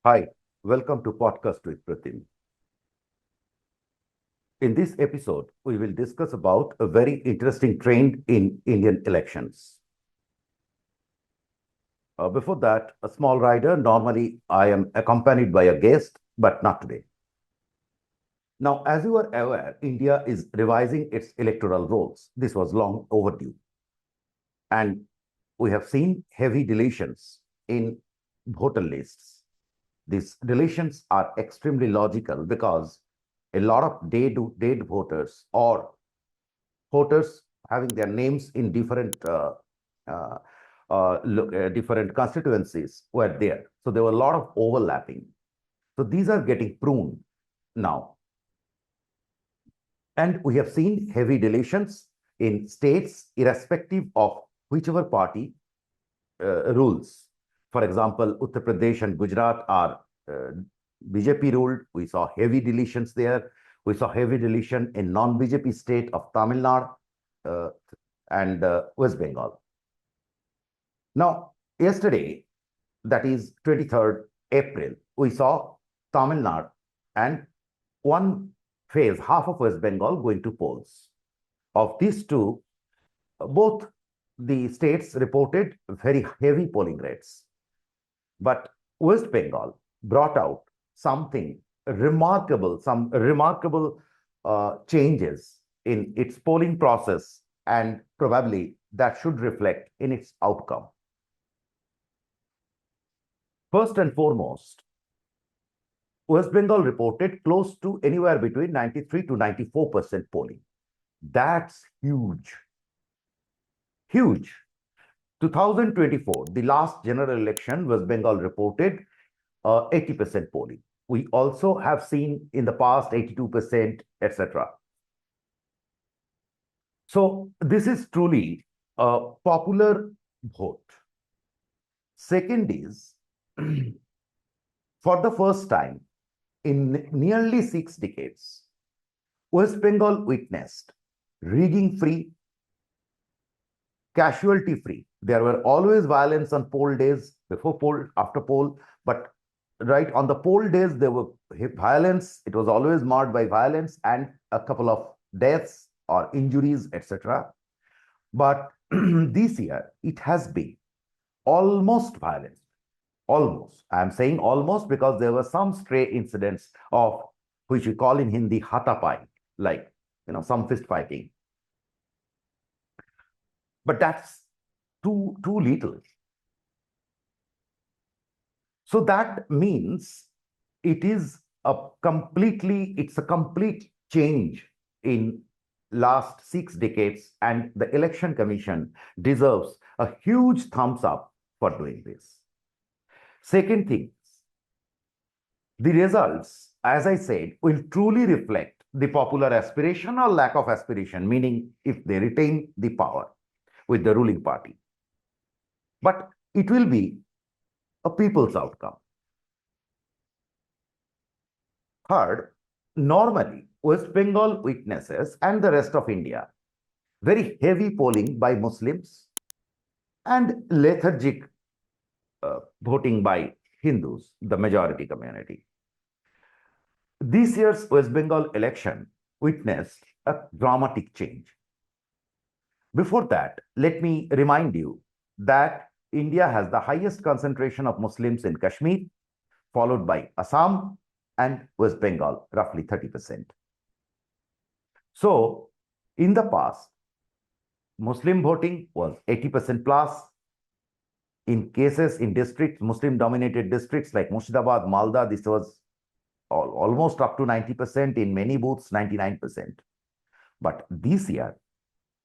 Hi, welcome to Podcast with Pratim. In this episode, we will discuss about a very interesting trend in Indian elections. Before that, a small rider. Normally, I am accompanied by a guest, but not today. Now, as you are aware, India is revising its electoral rolls. This was long overdue. And we have seen heavy deletions in voter lists. These deletions are extremely logical because a lot of dead voters or voters having their names in uh, different constituencies were there. So there were a lot of overlapping. So these are getting pruned now. And we have seen heavy deletions in states, irrespective of whichever party rules. For example, Uttar Pradesh and Gujarat are BJP ruled. We saw heavy deletions there. We saw heavy deletion in non-BJP state of Tamil Nadu and West Bengal. Now, yesterday, that is 23rd April, we saw Tamil Nadu and one phase, half of West Bengal going to polls. Of these two, both the states reported very heavy polling rates. But West Bengal brought out some remarkable changes in its polling process, and probably that should reflect in its outcome. First and foremost, West Bengal reported close to anywhere between 93 to 94% polling. That's huge. Huge. 2024, the last general election, West Bengal reported 80% polling. We also have seen in the past 82%, etc. So this is truly a popular vote. Second is, for the first time in nearly 6 decades, West Bengal witnessed rigging-free, casualty-free. There were always violence on poll days, before poll, after poll, but right on the poll days, there were violence. It was always marred by violence and a couple of deaths or injuries, etc. But this year, it has been almost violent. Almost. I'm saying almost because there were some stray incidents of which we call in Hindi hatapai, like some fist fighting. But that's too little. So that means it's a complete change in last 6 decades, and the Election Commission deserves a huge thumbs up for doing this. Second thing, the results, as I said, will truly reflect the popular aspiration or lack of aspiration, meaning if they retain the power with the ruling party. But it will be a people's outcome. Third, normally, West Bengal witnesses and the rest of India very heavy polling by Muslims and lethargic voting by Hindus, the majority community. This year's West Bengal election witnessed a dramatic change. Before that, let me remind you that India has the highest concentration of Muslims in Kashmir, followed by Assam and West Bengal, roughly 30%. So, in the past, Muslim voting was 80% plus. In cases in districts, Muslim-dominated districts like Murshidabad, Malda, this was almost up to 90%, in many booths, 99%. But this year,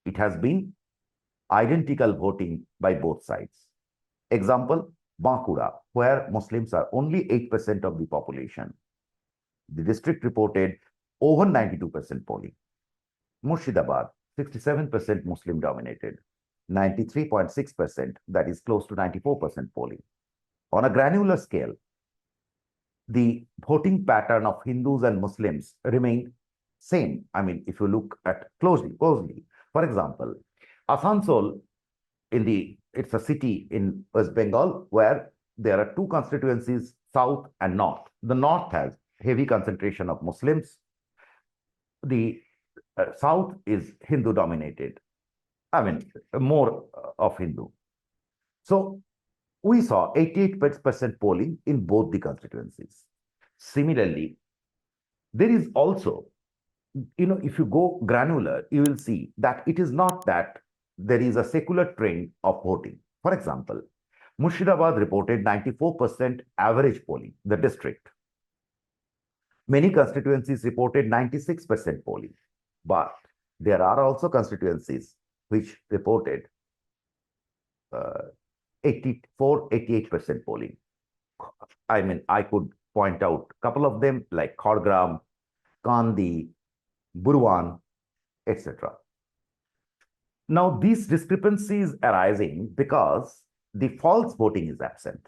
it has been identical voting by both sides. Example, Bankura, where Muslims are only 8% of the population. The district reported over 92% polling. Murshidabad, 67% Muslim dominated, 93.6%, that is close to 94% polling. On a granular scale, the voting pattern of Hindus and Muslims remained same. I mean, if you look at closely. For example, Asansol, it's a city in West Bengal where there are 2 constituencies South and North. The North has heavy concentration of Muslims. The South is Hindu dominated. I mean, more of Hindu. So we saw 88% polling in both the constituencies. Similarly, there is also, if you go granular, you will see that it is not that there is a secular trend of voting. For example, Murshidabad reported 94% average polling, the district. Many constituencies reported 96% polling, but there are also constituencies which reported 84, 88% polling. I mean, I could point out a couple of them like Khargram, Kandi, Burwan, etc. Now, these discrepancies arising because the false voting is absent.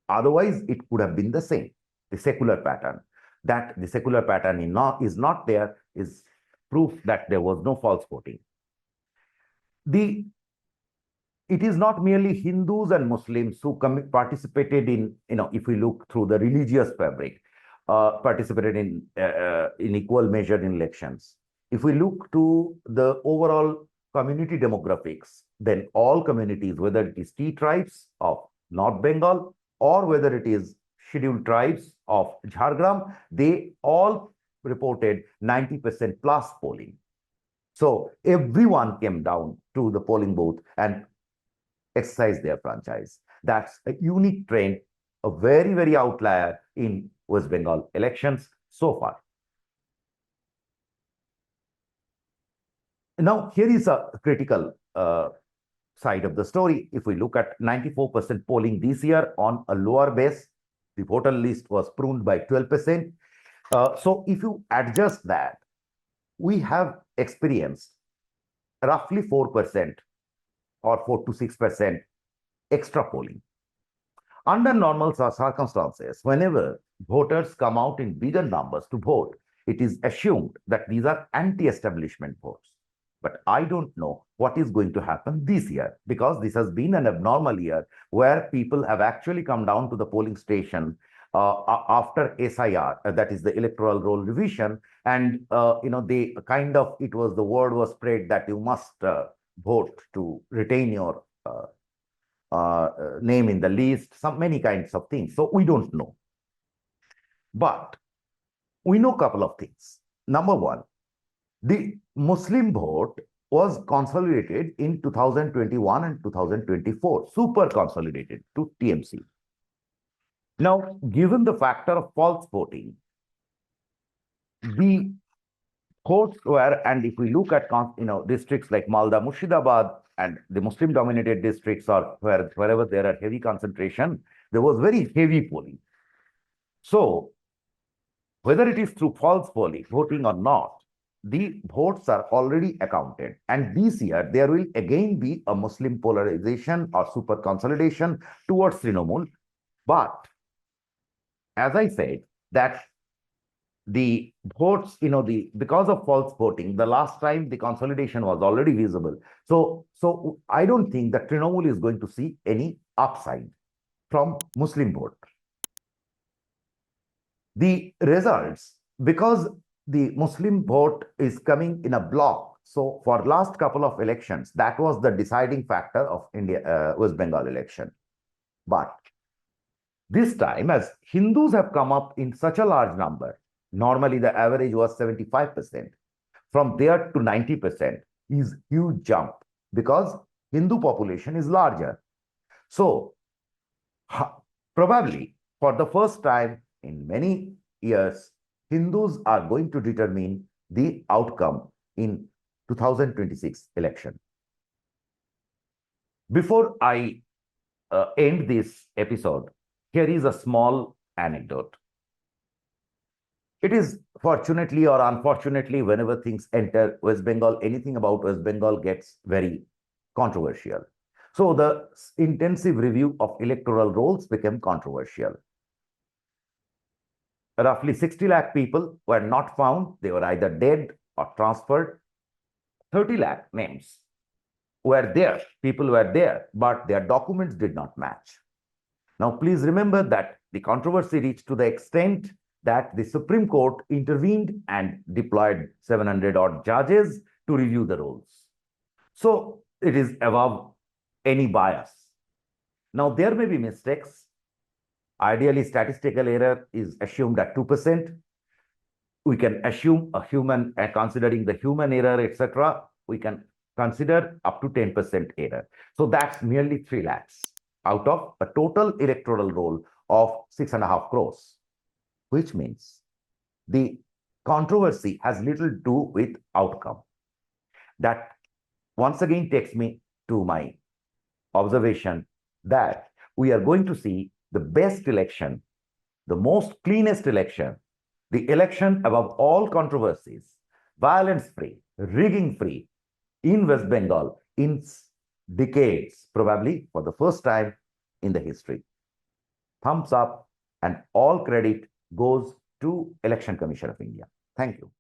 Otherwise, it could have been the same, the secular pattern. That the secular pattern is not there is proof that there was no false voting. It is not merely Hindus and Muslims who participated in, if we look through the religious fabric, participated in equal measure in elections. If we look to the overall community demographics, then all communities, whether it is tea tribes of North Bengal or whether it is scheduled tribes of Jhargram, they all reported 90% plus polling. So everyone came down to the polling booth and exercised their franchise. That's a unique trend, a very, very outlier in West Bengal elections so far. Now, here is a critical side of the story. If we look at 94% polling this year on a lower base, the voter list was pruned by 12%. So if you adjust that, we have experienced roughly 4% or 4 to 6% extra polling. Under normal circumstances, whenever voters come out in bigger numbers to vote, it is assumed that these are anti-establishment votes. But I don't know what is going to happen this year, because this has been an abnormal year where people have actually come down to the polling station after SIR, that is the Electoral Roll Revision, and they kind of, the word was spread that you must vote to retain your name in the list, many kinds of things. So we don't know. But we know a couple of things. Number one, the Muslim vote was consolidated in 2021 and 2024, super consolidated to TMC. Now, given the factor of false voting, the votes were, and if we look at districts like Malda, Murshidabad, and the Muslim-dominated districts, or wherever there are heavy concentration, there was very heavy polling. So, whether it is through false voting or not, the votes are already accounted. And this year, there will again be a Muslim polarization or super consolidation towards Trinamool. But, as I said, that the votes, because of false voting, the last time the consolidation was already visible. So I don't think that Trinamool is going to see any upside from Muslim vote. The results, because the Muslim vote is coming in a block. So for last couple of elections, that was the deciding factor of West Bengal election. But this time, as Hindus have come up in such a large number, normally the average was 75%. From there to 90% is huge jump, because Hindu population is larger. So probably for the first time in many years, Hindus are going to determine the outcome in 2026 election. Before I end this episode, here is a small anecdote. It is fortunately or unfortunately, whenever things enter West Bengal, anything about West Bengal gets very controversial. So the intensive review of electoral rolls became controversial. Roughly 60 lakh people were not found. They were either dead or transferred. 30 lakh names were there. People were there, but their documents did not match. Now, please remember that the controversy reached to the extent that the Supreme Court intervened and deployed 700 odd judges to review the rules. So it is above any bias. Now, there may be mistakes. Ideally, statistical error is assumed at 2%. We can assume a human, considering the human error, etc. We can consider up to 10% error. So that's nearly 3 lakhs out of a total electoral roll of 6.5 crores, which means the controversy has little to do with outcome. That once again takes me to my observation that we are going to see the best election, the most cleanest election, the election above all controversies, violence-free, rigging-free in West Bengal in decades, probably for the first time in the history. Thumbs up, and all credit goes to Election Commission of India. Thank you.